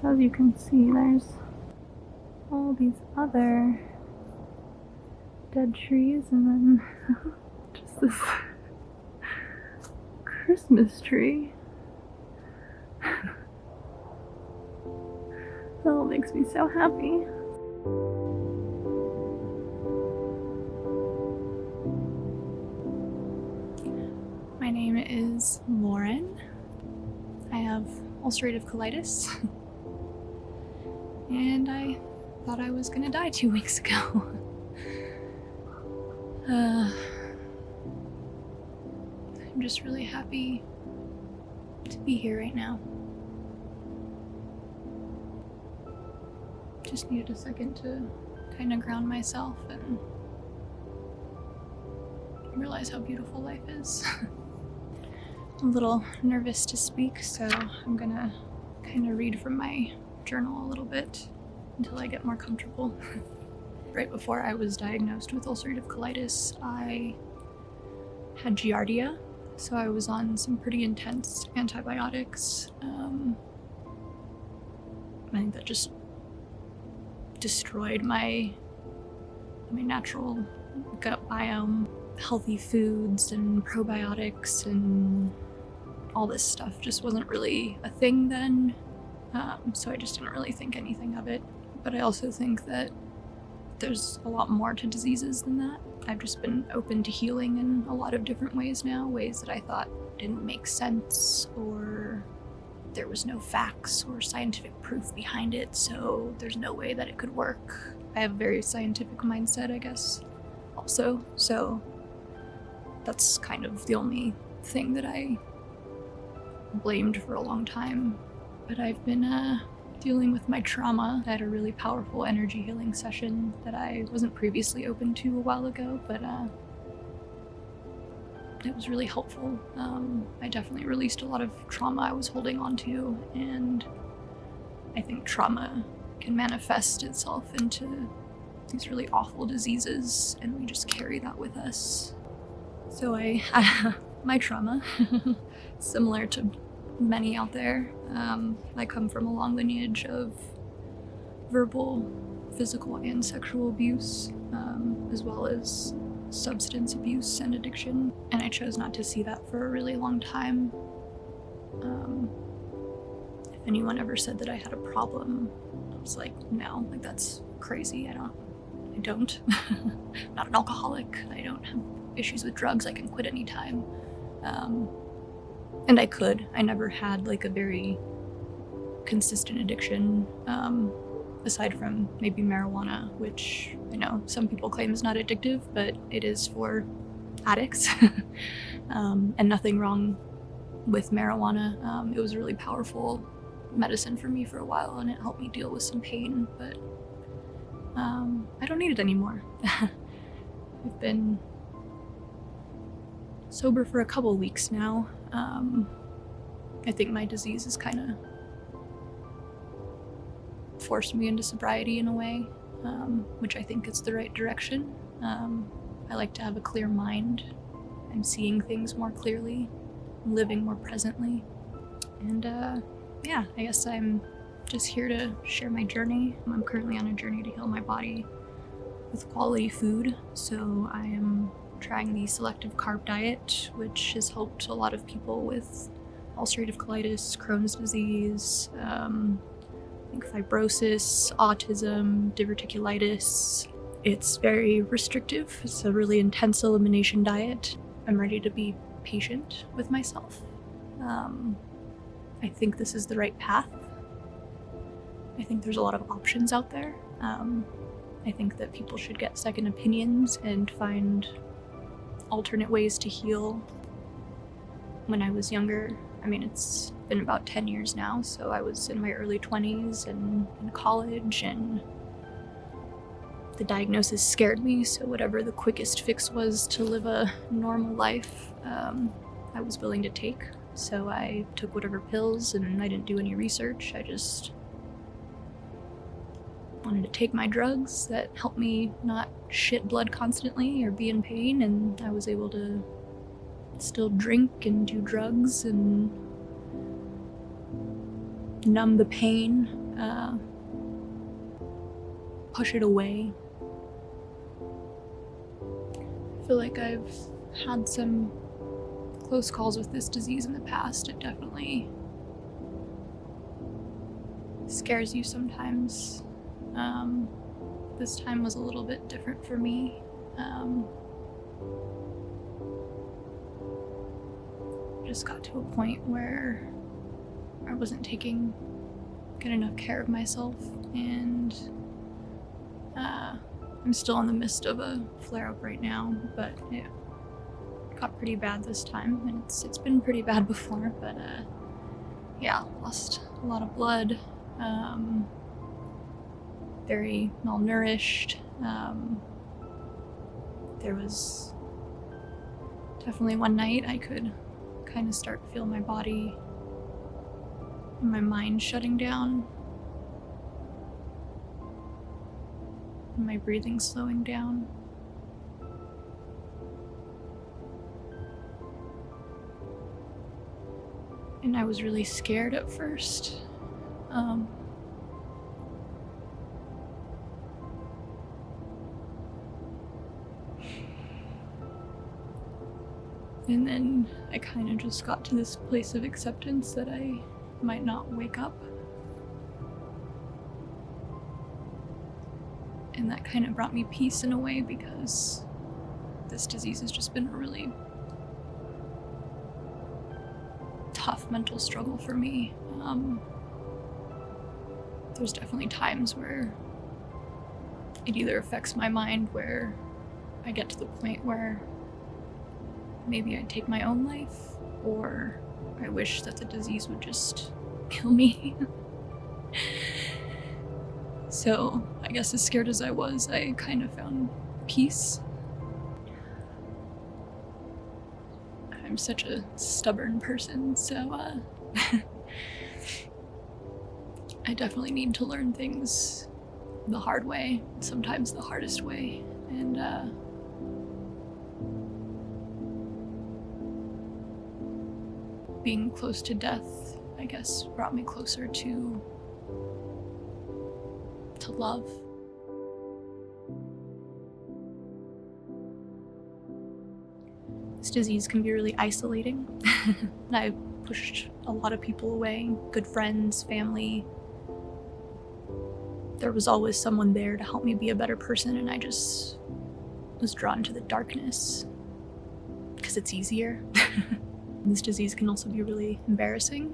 So as you can see, there's all these other dead trees, and then just this Christmas tree. That all makes me so happy. My name is Lauren. I have ulcerative colitis, and I thought I was gonna die 2 weeks ago. I'm just really happy to be here right now. Just needed a second to kind of ground myself and realize how beautiful life is. I'm a little nervous to speak, so I'm gonna kind of read from my journal a little bit until I get more comfortable. Right before I was diagnosed with ulcerative colitis, I had giardia, so I was on some pretty intense antibiotics. I think that just destroyed my natural gut biome. Healthy foods and probiotics and all this stuff just wasn't really a thing then, so I just didn't really think anything of it. But I also think that there's a lot more to diseases than that. I've just been open to healing in a lot of different ways now, ways that I thought didn't make sense, or there was no facts or scientific proof behind it, so there's no way that it could work. I have a very scientific mindset, I guess, also, so that's kind of the only thing that I blamed for a long time. But I've been dealing with my trauma. I had a really powerful energy healing session that I wasn't previously open to a while ago, but it was really helpful. I definitely released a lot of trauma I was holding on to, and I think trauma can manifest itself into these really awful diseases, and we just carry that with us. So my trauma, similar to many out there, I come from a long lineage of verbal, physical, and sexual abuse, as well as substance abuse and addiction, and I chose not to see that for a really long time. If anyone ever said that I had a problem, I was like, no, like that's crazy. I don't. I'm not an alcoholic. I don't have issues with drugs. I can quit anytime. And I could. I never had like a very consistent addiction, aside from maybe marijuana, which I know some people claim is not addictive, but it is for addicts. And nothing wrong with marijuana. It was a really powerful medicine for me for a while, and it helped me deal with some pain, but I don't need it anymore. I've been sober for a couple weeks now. I think my disease has kind of forced me into sobriety in a way, which I think is the right direction. I like to have a clear mind. I'm seeing things more clearly, living more presently, and yeah, I guess I'm just here to share my journey. I'm currently on a journey to heal my body with quality food, so I am trying the selective carb diet, which has helped a lot of people with ulcerative colitis, Crohn's disease, I think fibrosis, autism, diverticulitis. It's very restrictive. It's a really intense elimination diet. I'm ready to be patient with myself. I think this is the right path. I think there's a lot of options out there. I think that people should get second opinions and find alternate ways to heal. When I was younger, I mean, it's been about 10 years now, so I was in my early 20s and in college, and the diagnosis scared me, so whatever the quickest fix was to live a normal life, I was willing to take. So I took whatever pills, and I didn't do any research. I just wanted to take my drugs that helped me not shit blood constantly or be in pain, and I was able to still drink and do drugs and numb the pain push it away. I feel like I've had some close calls with this disease in the past. It definitely scares you sometimes. This time was a little bit different for me. Just got to a point where I wasn't taking good enough care of myself, and I'm still in the midst of a flare-up right now, but it got pretty bad this time, and it's been pretty bad before, but yeah, lost a lot of blood, very malnourished. There was definitely one night I could kind of start to feel my body and my mind shutting down, and my breathing slowing down. And I was really scared at first. And then I kind of just got to this place of acceptance that I might not wake up. And that kind of brought me peace in a way, because this disease has just been a really tough mental struggle for me. There's definitely times where it either affects my mind, where I get to the point where maybe I'd take my own life, or I wish that the disease would just kill me. So I guess as scared as I was, I kind of found peace. I'm such a stubborn person, so I definitely need to learn things the hard way, sometimes the hardest way, and being close to death, I guess, brought me closer to love. This disease can be really isolating. And I pushed a lot of people away, good friends, family. There was always someone there to help me be a better person, and I just was drawn to the darkness because it's easier. This disease can also be really embarrassing.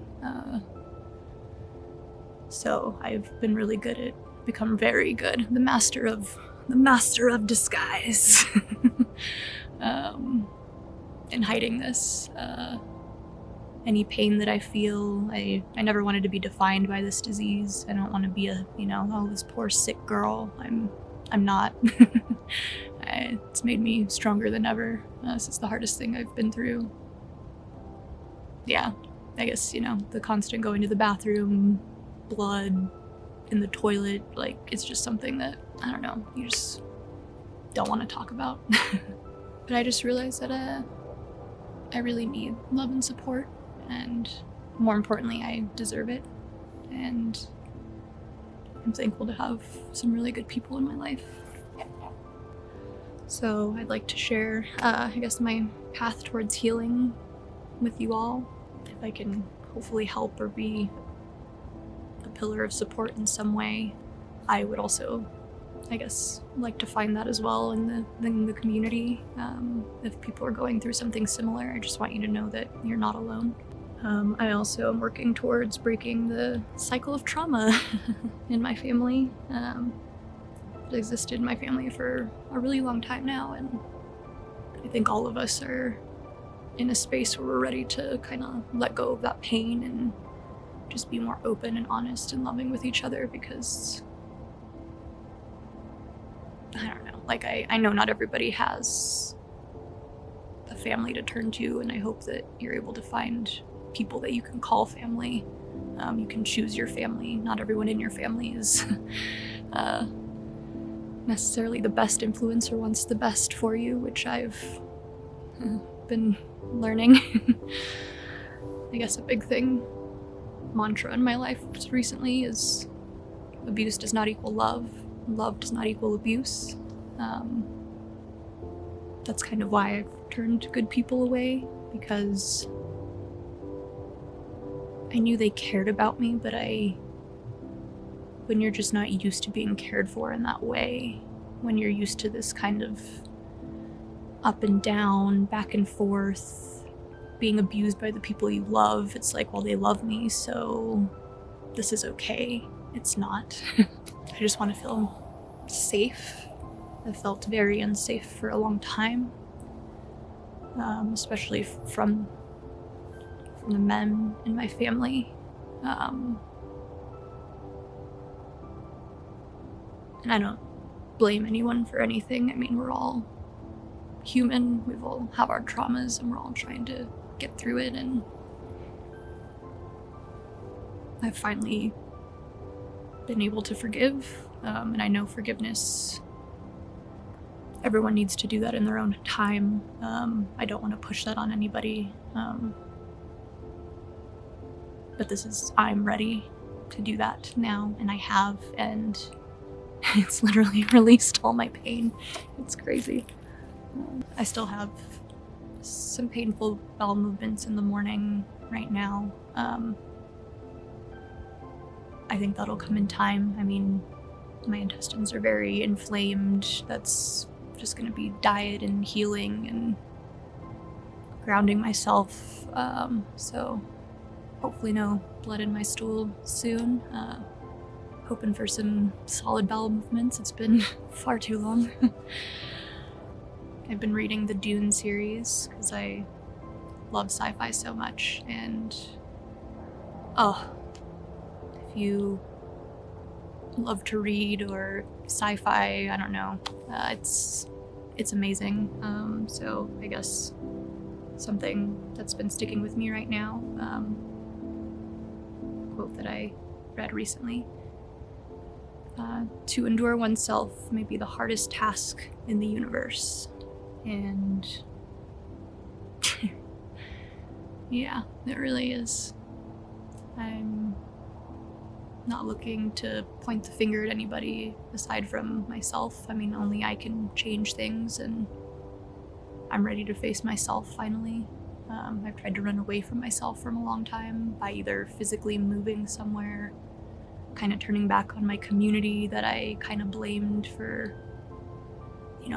So I've been really good at, become very good, the master of disguise, in hiding this. Any pain that I feel, I never wanted to be defined by this disease. I don't want to be a, oh, this poor sick girl. I'm not. It's made me stronger than ever. This is the hardest thing I've been through. Yeah, I guess, the constant going to the bathroom, blood in the toilet, like, it's just something that, I don't know, you just don't want to talk about. But I just realized that I really need love and support, and more importantly, I deserve it. And I'm thankful to have some really good people in my life. So I'd like to share, I guess, my path towards healing with you all. If I can hopefully help or be a pillar of support in some way, I would also, I guess, like to find that as well in the community. If people are going through something similar, I just want you to know that you're not alone. I also am working towards breaking the cycle of trauma in my family. It existed in my family for a really long time now, and I think all of us are in a space where we're ready to kind of let go of that pain and just be more open and honest and loving with each other, because I don't know, like, I know not everybody has a family to turn to, and I hope that you're able to find people that you can call family. You can choose your family. Not everyone in your family is necessarily the best influence or wants the best for you, which I've been learning. I guess a big mantra in my life recently is abuse does not equal love. Love does not equal abuse. That's kind of why I've turned good people away, because I knew they cared about me, but when you're just not used to being cared for in that way, when you're used to this kind of up and down, back and forth, being abused by the people you love, it's like, well, they love me, so this is okay. It's not. I just want to feel safe. I felt very unsafe for a long time, especially from the men in my family. And I don't blame anyone for anything. I mean, we're all human. We all have our traumas, and we're all trying to get through it. And I've finally been able to forgive, and I know forgiveness, everyone needs to do that in their own time. I don't want to push that on anybody, but I'm ready to do that now, and I have, and it's literally released all my pain. It's crazy. I still have some painful bowel movements in the morning right now. I think that'll come in time. I mean, my intestines are very inflamed. That's just gonna be diet and healing and grounding myself. So hopefully no blood in my stool soon. Hoping for some solid bowel movements. It's been far too long. I've been reading the Dune series because I love sci-fi so much, and if you love to read or sci-fi, I don't know, it's amazing. So I guess something that's been sticking with me right now, quote that I read recently, to endure oneself may be the hardest task in the universe. And yeah, it really is. I'm not looking to point the finger at anybody aside from myself. I mean, only I can change things, and I'm ready to face myself finally. I've tried to run away from myself for a long time by either physically moving somewhere, kind of turning back on my community that I kind of blamed for,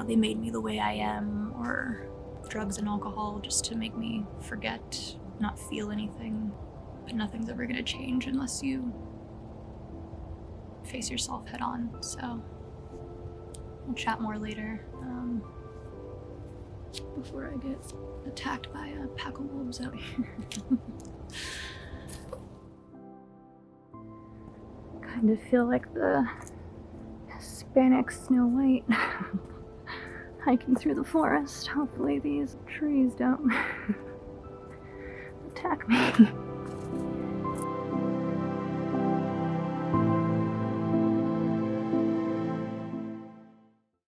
they made me the way I am, or drugs and alcohol just to make me forget, not feel anything. But nothing's ever gonna change unless you face yourself head on. So we'll chat more later, before I get attacked by a pack of wolves out here. Kind of feel like the Hispanic Snow White. Hiking through the forest. Hopefully these trees don't attack me.